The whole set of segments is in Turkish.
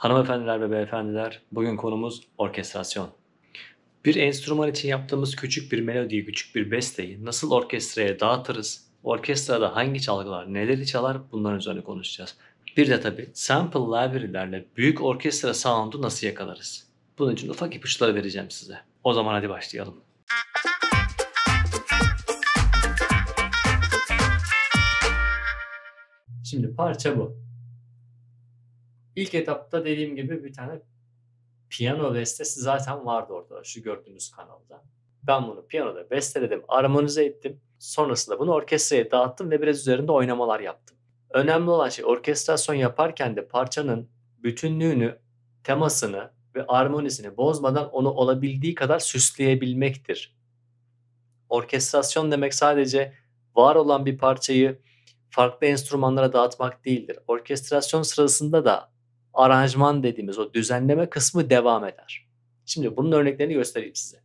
Hanımefendiler ve beyefendiler, bugün konumuz orkestrasyon. Bir enstrüman için yaptığımız küçük bir melodiyi, küçük bir besteyi nasıl orkestraya dağıtırız? Orkestrada hangi çalgılar, neleri çalar bunların üzerine konuşacağız. Bir de tabii sample library'lerle büyük orkestra sound'u nasıl yakalarız? Bunun için ufak ipuçları vereceğim size. O zaman hadi başlayalım. Şimdi parça bu. İlk etapta dediğim gibi bir tane piyano bestesi zaten vardı orada, şu gördüğünüz kanalda. Ben bunu piyanoda besteledim, armonize ettim. Sonrasında bunu orkestraya dağıttım ve biraz üzerinde oynamalar yaptım. Önemli olan şey orkestrasyon yaparken de parçanın bütünlüğünü, temasını ve armonisini bozmadan onu olabildiği kadar süsleyebilmektir. Orkestrasyon demek sadece var olan bir parçayı farklı enstrümanlara dağıtmak değildir. Orkestrasyon sırasında da aranjman dediğimiz o düzenleme kısmı devam eder. Şimdi bunun örneklerini göstereyim size.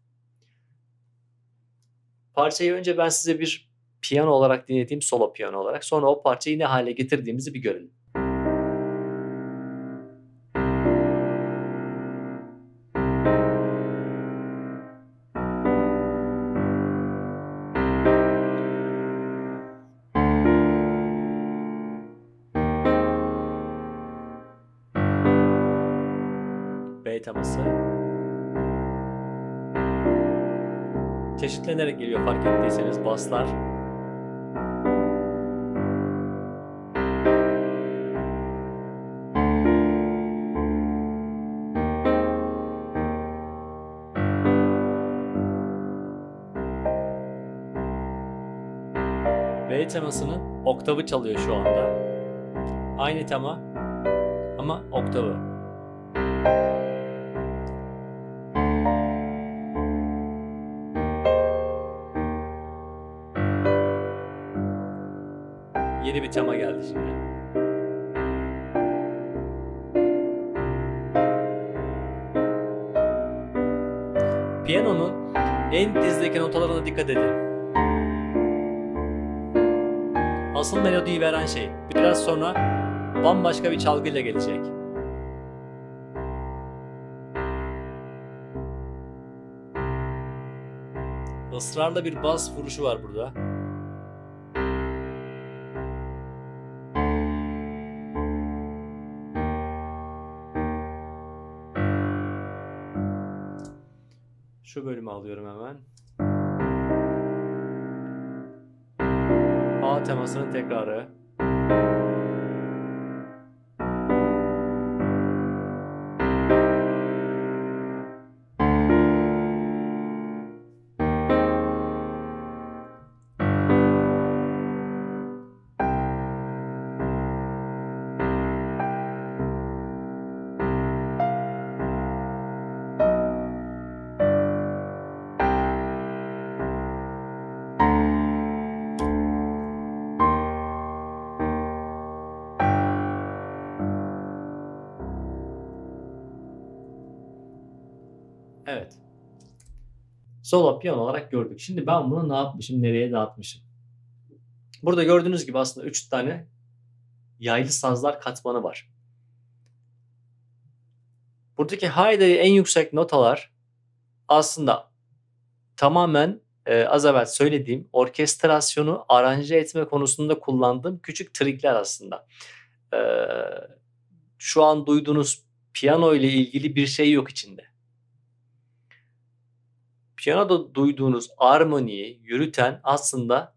Parçayı önce ben size bir piyano olarak dinleteyim, solo piyano olarak. Sonra o parçayı ne hale getirdiğimizi bir görelim. B teması. Çeşitlenerek geliyor fark ettiyseniz baslar. B temasının oktavı çalıyor şu anda. Aynı tema ama oktavı. Yeni bir tema geldi şimdi. Piyanonun en dizdeki notalarına dikkat edin. Asıl melodiyi veren şey biraz sonra bambaşka bir çalgıyla gelecek. Israrla bir bas vuruşu var burada. Şu bölümü alıyorum hemen. A temasının tekrarı. Evet. Solo piyano olarak gördük. Şimdi ben bunu ne yapmışım, nereye dağıtmışım? Burada gördüğünüz gibi aslında 3 tane yaylı sazlar katmanı var. Buradaki high'de en yüksek notalar aslında tamamen az evvel söylediğim orkestrasyonu aranje etme konusunda kullandığım küçük trikler aslında. Şu an duyduğunuz piyano ile ilgili bir şey yok içinde. Piyanoda duyduğunuz armoniyi yürüten aslında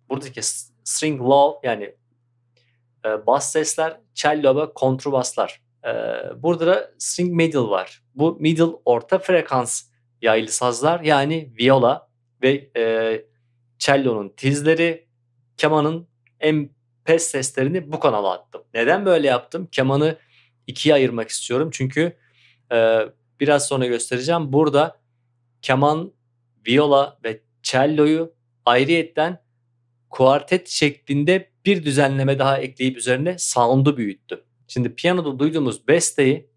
buradaki string low yani bas sesler, cello ve kontrbaslar. Burada da string middle var. Bu middle orta frekans yaylı sazlar yani viola ve cello'nun tizleri, kemanın en pes seslerini bu kanala attım. Neden böyle yaptım? Kemanı ikiye ayırmak istiyorum çünkü biraz sonra göstereceğim. Burada keman, viola ve cello'yu ayrıyetten kuartet şeklinde bir düzenleme daha ekleyip üzerine sound'u büyüttüm. Şimdi piyanoda duyduğumuz besteyi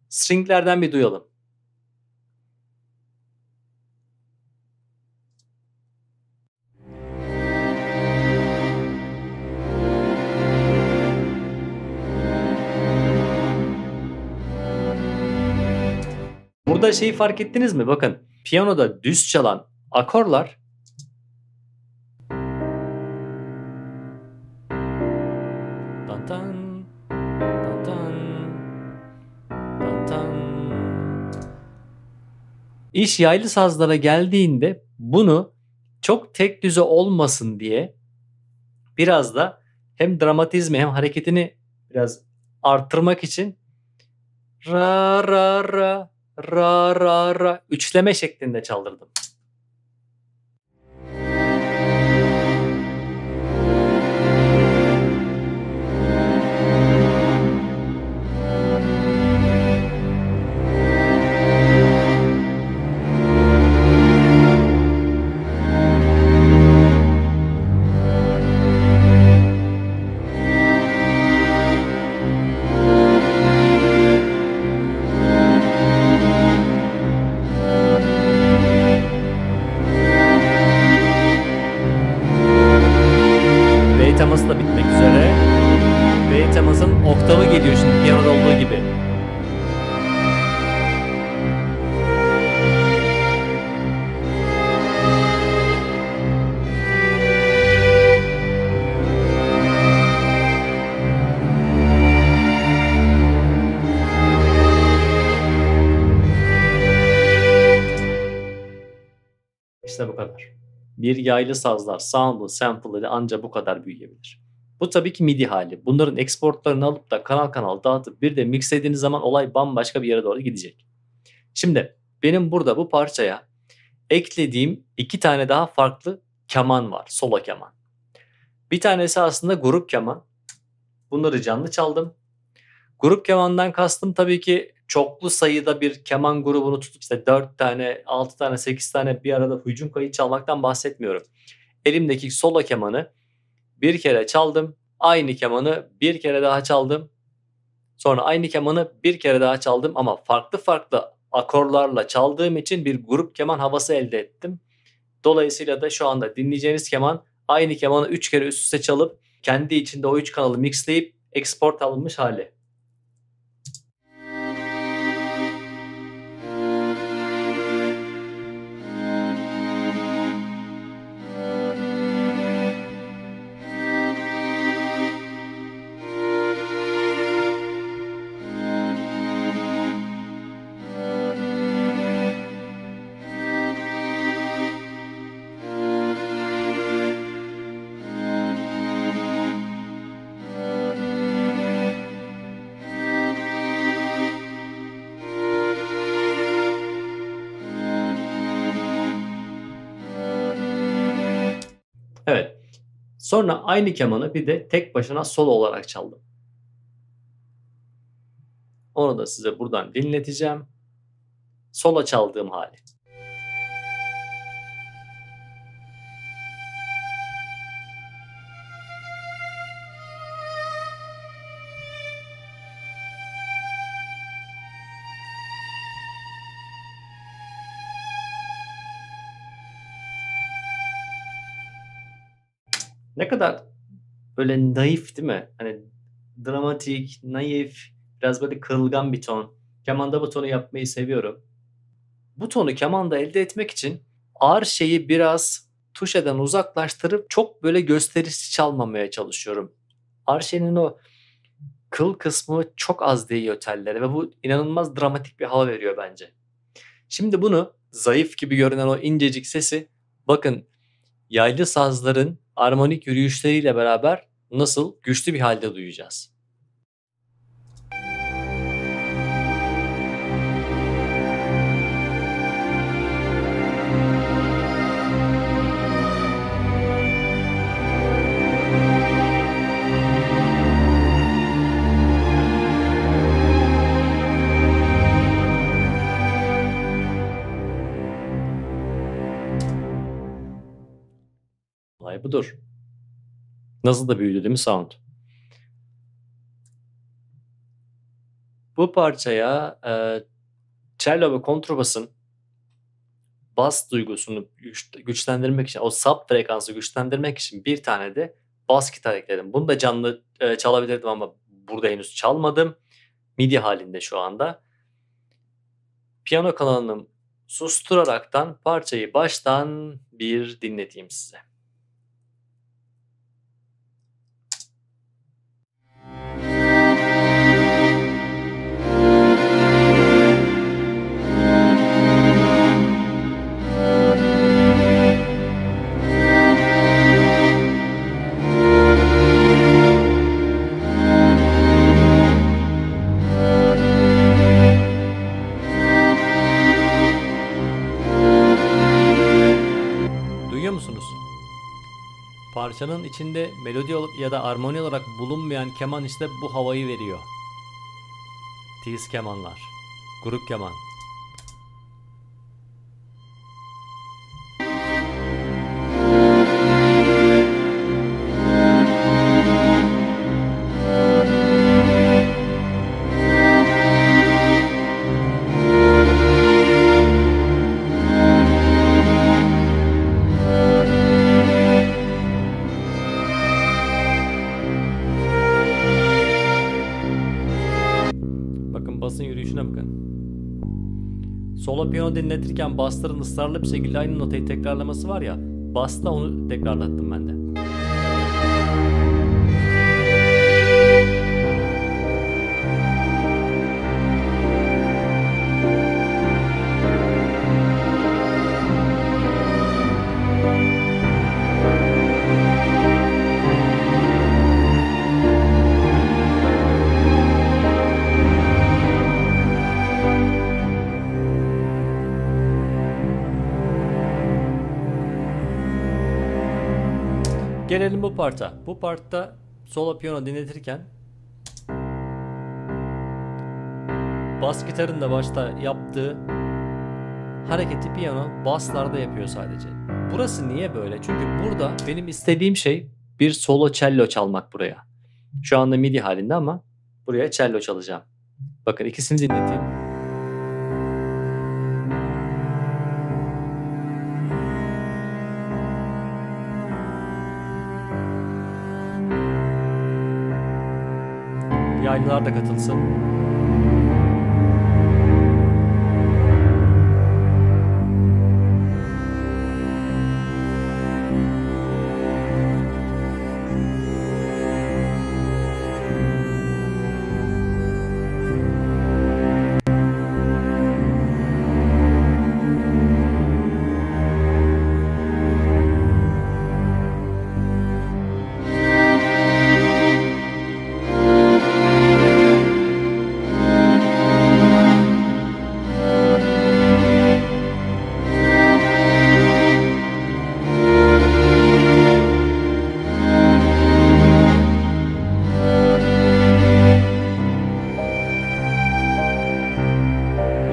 stringlerden bir duyalım. Burada şeyi fark ettiniz mi? Bakın piyanoda düz çalan akorlar tan tan tan tan tan tan. İş yaylı sazlara geldiğinde bunu çok tek düze olmasın diye biraz da hem dramatizmi hem hareketini biraz arttırmak için ra ra ra ra ra ra üçleme şeklinde çaldırdım. B teması da bitmek üzere. B temasının oktavı geliyor şimdi piyanoda olduğu gibi. İşte bu kadar. Bir yaylı sazlar sound'u, sample'ları ancak bu kadar büyüyebilir. Bu tabii ki MIDI hali. Bunların exportlarını alıp da kanal kanal dağıtıp bir de mixlediğiniz zaman olay bambaşka bir yere doğru gidecek. Şimdi benim burada bu parçaya eklediğim 2 tane daha farklı keman var. Solo keman. Bir tanesi aslında grup keman. Bunları canlı çaldım. Grup kemandan kastım tabii ki çoklu sayıda bir keman grubunu tutup işte 4 tane, 6 tane, 8 tane bir arada hücum kayıt çalmaktan bahsetmiyorum. Elimdeki solo kemanı bir kere çaldım. Aynı kemanı bir kere daha çaldım. Sonra aynı kemanı bir kere daha çaldım ama farklı farklı akorlarla çaldığım için bir grup keman havası elde ettim. Dolayısıyla da şu anda dinleyeceğiniz keman aynı kemanı 3 kere üst üste çalıp kendi içinde o 3 kanalı mixleyip export alınmış hali. Evet. Sonra aynı kemanı bir de tek başına solo olarak çaldım. Onu da size buradan dinleteceğim. Solo çaldığım hali. Ne kadar böyle naif değil mi? Hani dramatik, naif, biraz böyle kırılgan bir ton. Kemanda bu tonu yapmayı seviyorum. Bu tonu kemanda elde etmek için ağır şeyi biraz tuşeden uzaklaştırıp çok böyle gösterişli çalmamaya çalışıyorum. Arşe'nin o kıl kısmı çok az değiyor tellere ve bu inanılmaz dramatik bir hava veriyor bence. Şimdi bunu zayıf gibi görünen o incecik sesi bakın yaylı sazların armonik yürüyüşleriyle beraber nasıl güçlü bir halde duyacağız. Olay budur. Nasıl da büyüdü değil mi sound? Bu parçaya cello ve kontrabasın bas duygusunu güçlendirmek için, o sub frekansı güçlendirmek için bir tane de bas gitar ekledim. Bunu da canlı çalabilirdim ama burada henüz çalmadım. MIDI halinde şu anda. Piyano kanalını susturaraktan parçayı baştan bir dinleteyim size. Duyuyor musunuz? Parçanın içinde melodi ya da armoni olarak bulunmayan keman işte bu havayı veriyor. Tiz kemanlar, grup keman. Bakın basın yürüyüşüne bakın. Solo piyano dinletirken basların ısrarlı bir şekilde aynı notayı tekrarlaması var ya, basta onu tekrarlattım ben de. Gelelim bu parta. Bu partta solo piyano dinletirken bas gitarın da başta yaptığı hareketi piyano baslarda yapıyor sadece. Burası niye böyle? Çünkü burada benim istediğim şey bir solo cello çalmak buraya. Şu anda MIDI halinde ama buraya cello çalacağım. Bakın ikisini dinleteyim. Yaylılar da katılsın.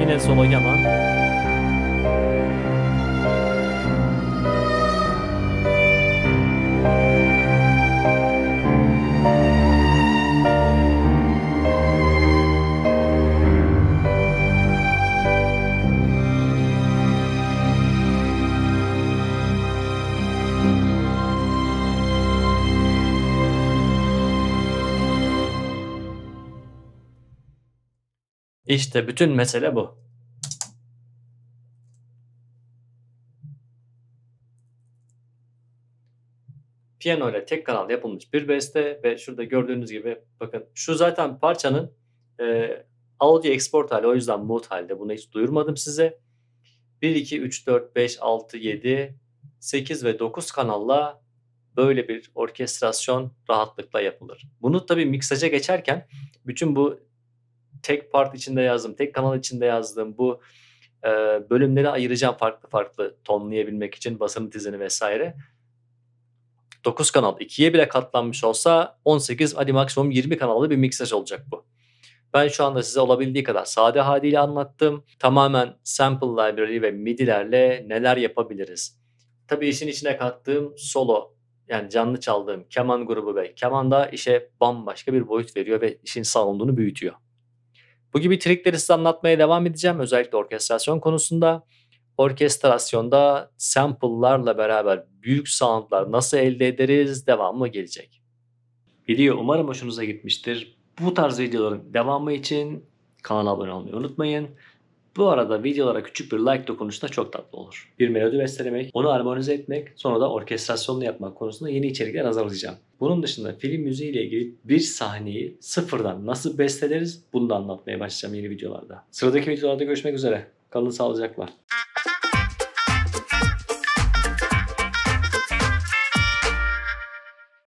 Yine solo keman. İşte bütün mesele bu. Piyano ile tek kanal yapılmış bir beste ve şurada gördüğünüz gibi bakın şu zaten parçanın audio export hali, o yüzden mute halde, bunu hiç duyurmadım size. 1, 2, 3, 4, 5, 6, 7, 8 ve 9 kanalla böyle bir orkestrasyon rahatlıkla yapılır. Bunu tabii miksaja geçerken bütün bu tek part içinde yazdığım, tek kanal içinde yazdığım bu bölümleri ayıracağım farklı farklı tonlayabilmek için basının tizini vesaire. 9 kanal 2'ye bile katlanmış olsa 18, hadi maksimum 20 kanallı bir miksaj olacak bu. Ben şu anda size olabildiği kadar sade haliyle anlattım. Tamamen sample library ve MIDI'lerle neler yapabiliriz. Tabii işin içine kattığım solo, yani canlı çaldığım keman grubu ve keman da işe bambaşka bir boyut veriyor ve işin sound'unu büyütüyor. Bu gibi trikleri size anlatmaya devam edeceğim. Özellikle orkestrasyon konusunda. Orkestrasyonda sample'larla beraber büyük sound'lar nasıl elde ederiz devamı gelecek. Video umarım hoşunuza gitmiştir. Bu tarz videoların devamı için kanala abone olmayı unutmayın. Bu arada videolara küçük bir like dokunuşu da çok tatlı olur. Bir melodi bestelemek, onu armonize etmek, sonra da orkestrasyonunu yapmak konusunda yeni içerikler hazırlayacağım. Bunun dışında film müziği ile ilgili bir sahneyi sıfırdan nasıl besteleriz bunu da anlatmaya başlayacağım yeni videolarda. Sıradaki videolarda görüşmek üzere. Kalın sağlıcakla.